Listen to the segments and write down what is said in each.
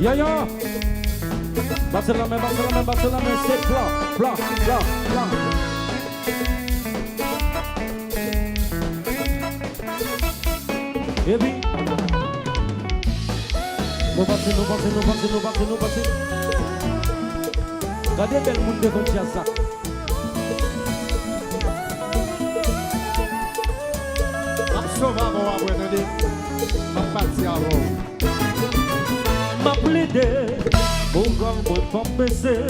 Ya ya. Basse la main, c'est plat. Et puis, nous passons. Regardez belle monde de votre ça. Ma plaidé, mon grand mot pas baisser.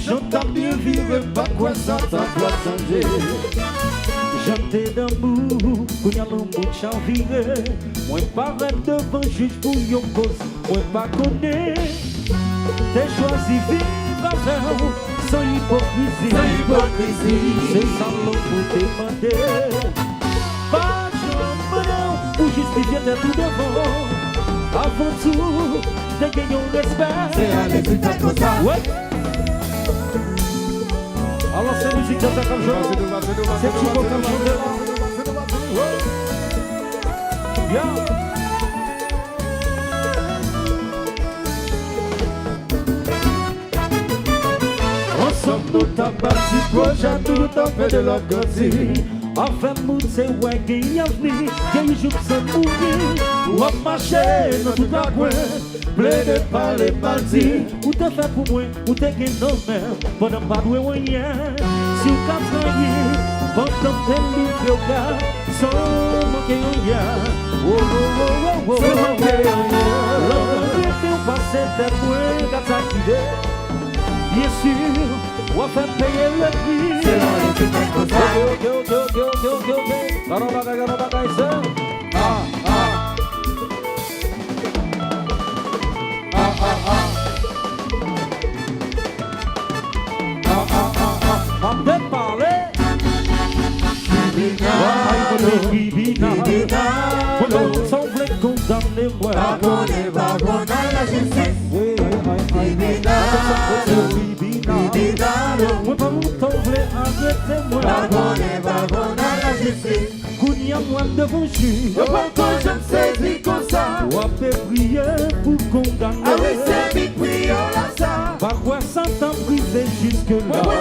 J'entends mieux vivre, pas quoi ça doit changer. J'entends d'amour, pour y aller au bout de chanvirer. Moi pas devant juge pour yon cause, moi pas connaître. T'es choisi vivre avec sans hypocrisie. C'est ça l'on vous demander. Pas pour justifier tes tout devant. Avant tout, t'es gagné au respect. C'est un résultat comme ça. Ouais. Alors c'est musique comme ça comme je. C'est tout beau comme je. Yeah. Ensemble nous t'as bâti projet, nous t'as fait de la gâterie. Avec nous c'est ouais qui y a venu, qui joue sans mourir. Ou à marcher dans tout la coin, plein de parler parti. Ou t'as fait pour moi, ou t'es gagné non même, pendant pas de rien. Si vous travaillez, pendant tes livres au gars, sans manquer rien. Oh. Sans manquer rien. L'homme qui passe des points, quand ça quitte. Bien sûr, on va faire payer le prix. C'est la résultat comme ça. Ok. Garabagaï, ça. M'en parler. Tribunal. Semble condamné moi. Pardonne la justice. Tribunal. Moi pas mon temps voulait arrêter moi. Pardonne la justice. Kounia moi devant juge. Quand je me saisis comme ça. On peut prier pour condamner. Ah oui, c'est mi prions là ça. Par quoi sans t'en priver jusque là.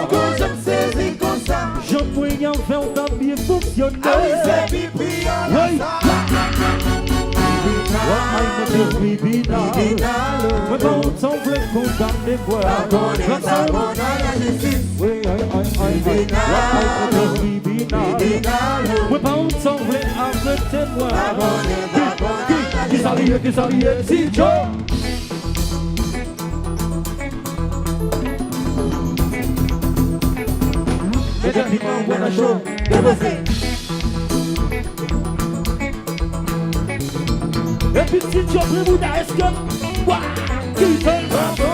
Quand je me saisis comme ça. Je prie en faire d'un bien fonctionner. Ah oui, c'est mi prions là ça. Tribunal. Mais quand on semble condamné quoi. Pardonne la justice. Tribunal. Mais quand on semble arrêter moi. Qui s'allie, si Joe. Médiatiquement, buena show. Et puis si tu as pris Bouddha, est-ce que... Ouah, qui fait le bravo?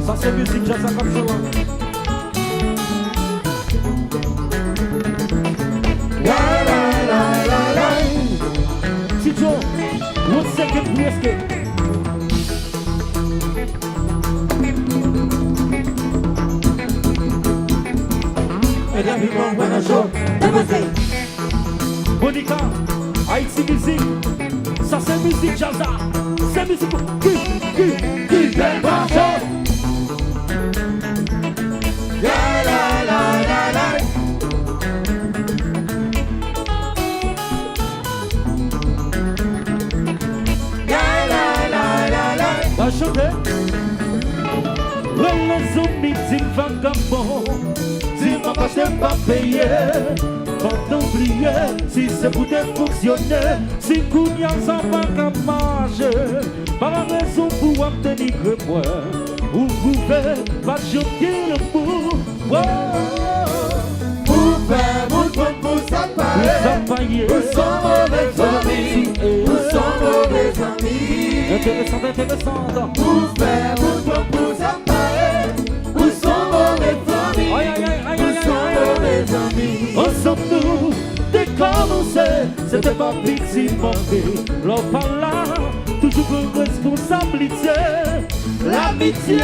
Ça c'est musique, j'ai ça comme ça. Si tu as... One second, please, Monica, Haïti musique, ça c'est musique jazza, c'est musique qui fait le marché. Va chanter. Les amis disent vagabond, dis-moi pas c'est pas payé. Quand oublier, si c'est pour te fonctionner, si Kounia s'en va qu'à marcher, par raison pour obtenir que moi, vous pouvez pas choquer le bout. Pour faire mon temps pour s'appailler, nous sommes mauvais amis, nous sommes mauvais amis. Intéressant. Pour faire mon temps pour s'appailler, nous sommes mauvais amis, nous sommes mauvais amis. Ensemble nous, décommencer, c'était pas pitié manqué. L'on parle là, toujours pour responsabilité. L'amitié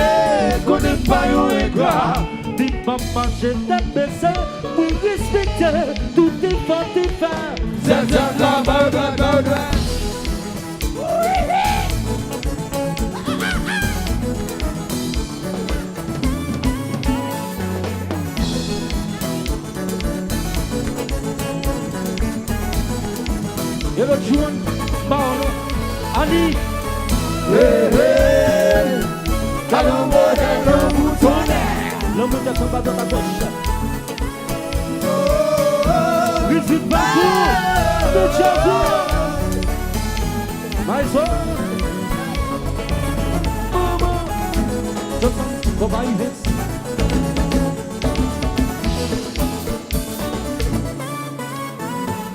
qu'on n'aime pas yon ingrat. Dis maman, je t'ai baissé, pour respecter tout est fort et faire. C'est la Et le jour, Paolo, Ali. Calombo de l'Ombutone. L'homme de combat dans la gauche. Visite Bakou, de Tchazou. Maïso. Maman. Combat Yves.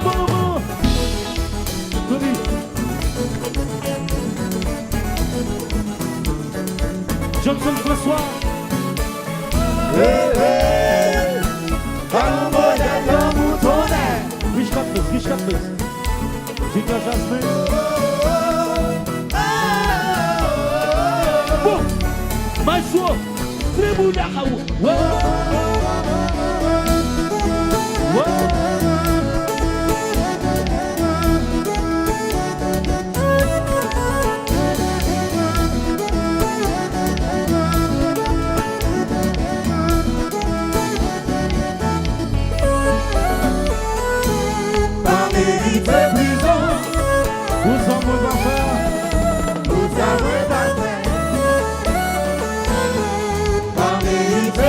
Maman. Tony. Johnson François. Calombo de l'Ombutone. Rich Capes. Giga Jasmine. Bon. Maïso. Tribu Dakaou.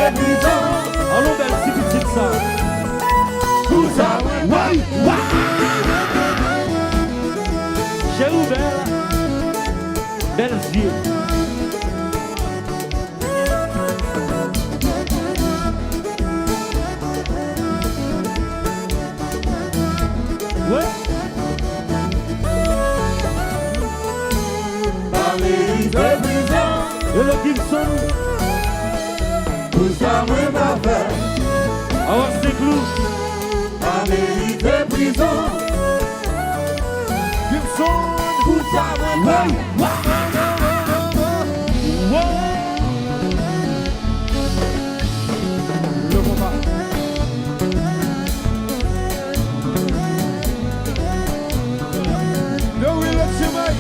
Allons vers le petit ça. J'ai ouvert belles yeux. Ouais. Et le Gibson. Alors c'est clou. Amérique de prison. Gibson. Vous savez pas. Le combat. Le Will of Chemin.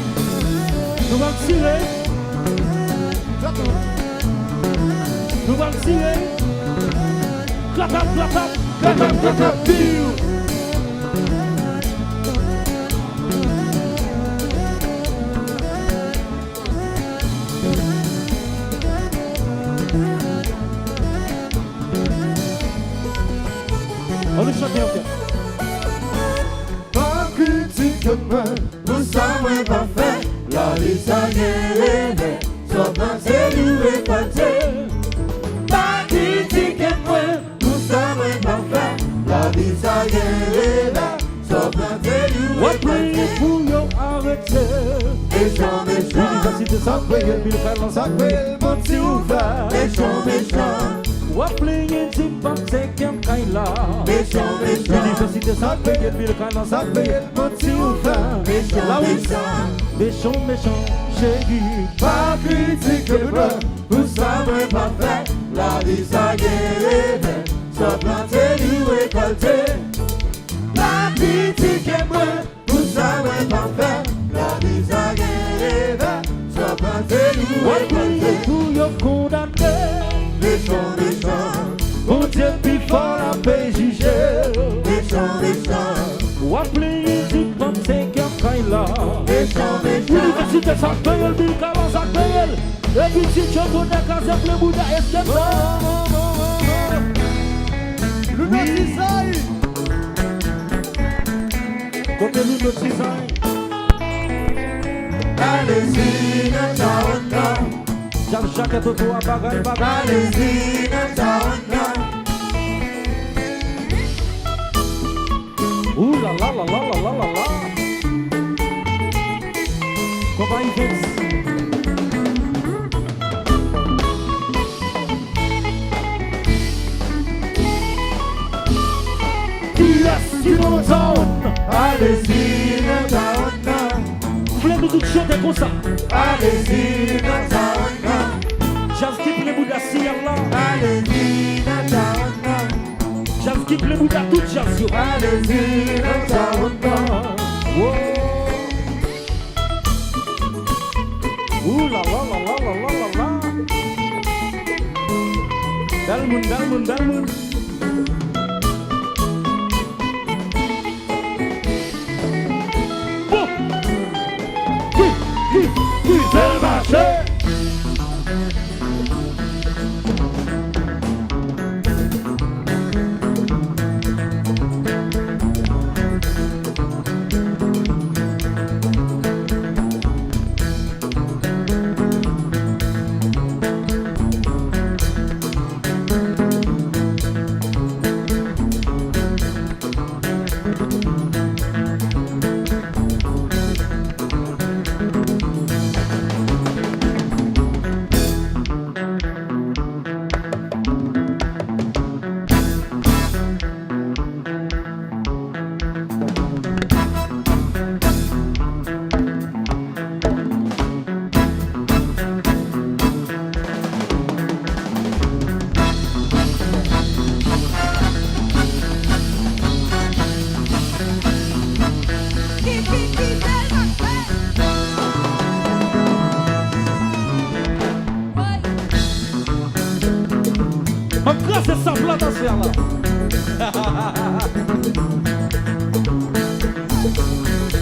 Nous allons tirer. Nous allons tirer. Clap, clap, clap, clap. Clap, clap, clap, clap. Bill. On le chante bien. Pas critiquement, vous savez pas faire. La vie ça y est, sauf dans ces loués côtés. Pas critiquement, vous savez pas faire. La vie ça y est, sauf dans ces loués What play côtés. pour yo arrêter? Méchant, méchant, L'université ça paye, mille frères dans sa paye, mon petit ouvert. méchant, méchant, What play dit pas c'est qu'un kaila? méchant, méchant, L'université ça paye, mille frères dans sa paye, mon petit ouvert. méchant, Là où méchant. méchant, méchant, chérie. Pas critiquement, vous savez pas faire. La vie ça y est, sauf dans ces loués côtés. La critiquement, vous savez pas faire. La vie ça y est, sauf dans ces What loués play côtés. pour yo condamné? Méchant, méchant, Bon Dieu, puis fort la paix juger. méchant, méchant, What play dit pas c'est qu'un kaila? méchant, méchant. L'université ça paye, mille frères dans sa paye. Et puis si tu connais qu'à se plaît, Bouddha, est-ce que ça? Le Natisaï. Côté nous, le design. Allez-y, ne t'arrête pas. Jacques est au toit, bagaille, bagaille. Allez-y, ne t'arrête pas. Ouh là là là là là là là là. Comment il fait? Yes, you know it's on. Allez-y, ne t'arrête pas. Voulez nous toutes chanter comme ça? Allez-y, ne t'arrête pas. J'aime skip les bouddhas si Allah. Allez-y, ne t'arrête pas. J'aime skip les bouddhas toutes jazz yo. Allez-y, ne t'arrête pas. Wow. Ouh là là là là là là là là. Dalmoun, dalmoun, dalmoun.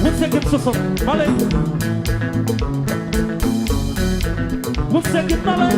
One second, so. Malay. 1 second, Malay.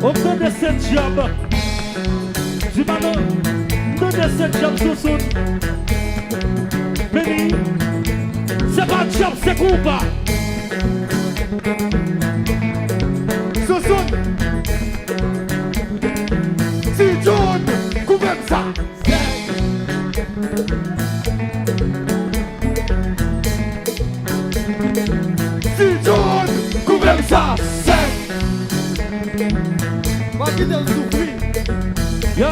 Obtenez cette job. Du manon, donnez cette job sous son. Béni, c'est pas job, c'est combat. Sous son. Si John, couvert ça. Si John, couvert ça. Pas qui t'aime souffrir. Yo.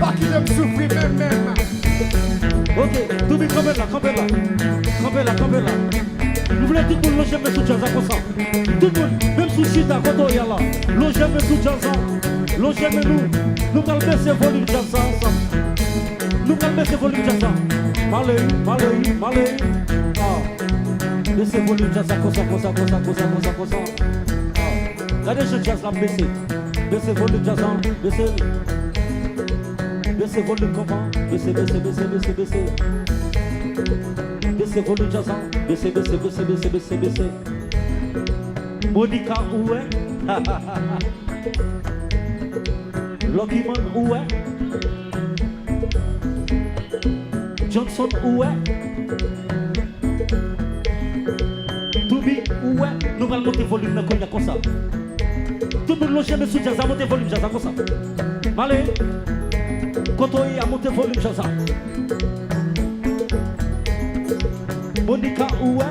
Pas qui t'aime souffrir même. Ok, tout le monde campez là. Nous voulons tout le monde loger sous jazz comme ça. Tout le monde, même sous chita quand on y a là. Loger sous jazz. Loger nous. Nous allons baisser volume jazz ensemble. Nous allons baisser volume jazz. Malay. Ah. Baisser volume jazz comme ça. Regardez ce jazz là baissé. Baissez volume jazz, baissez volume comment? Baissez. Baissez volume jazz, baissez. Monica où est? Lucky Man où est? Johnson où est? Toubi où est? Nous allons monter volume dans le comme ça. Tout le monde loge me sous jazz, à monter volume jazz comme ça. Malé, quand on y a monté volume jazz. Monica où est?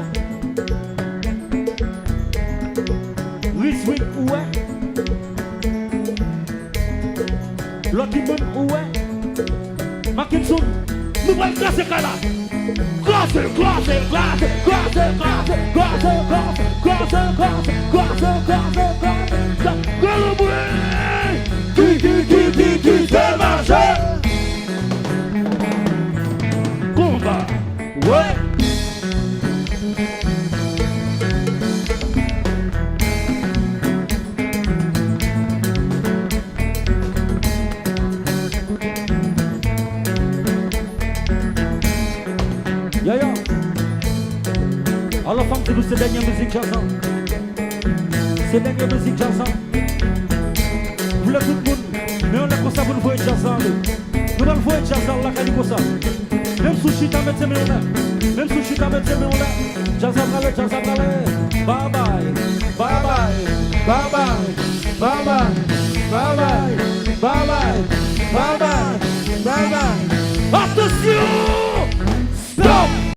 Rizwin où est? Lucky Man où est? Mackinson, nous allons casser là. Croise. Combat. Ouais. Yaya. Alors femme, c'est nous cette dernière musique jazz. Cette dernière musique jazz. Vous voulez tout le monde, mais on est comme ça pour nous voir jazz. Nous allons voir jazz là, comme ça. Même sous chita mettre mes on Jazz à aller. Bye bye.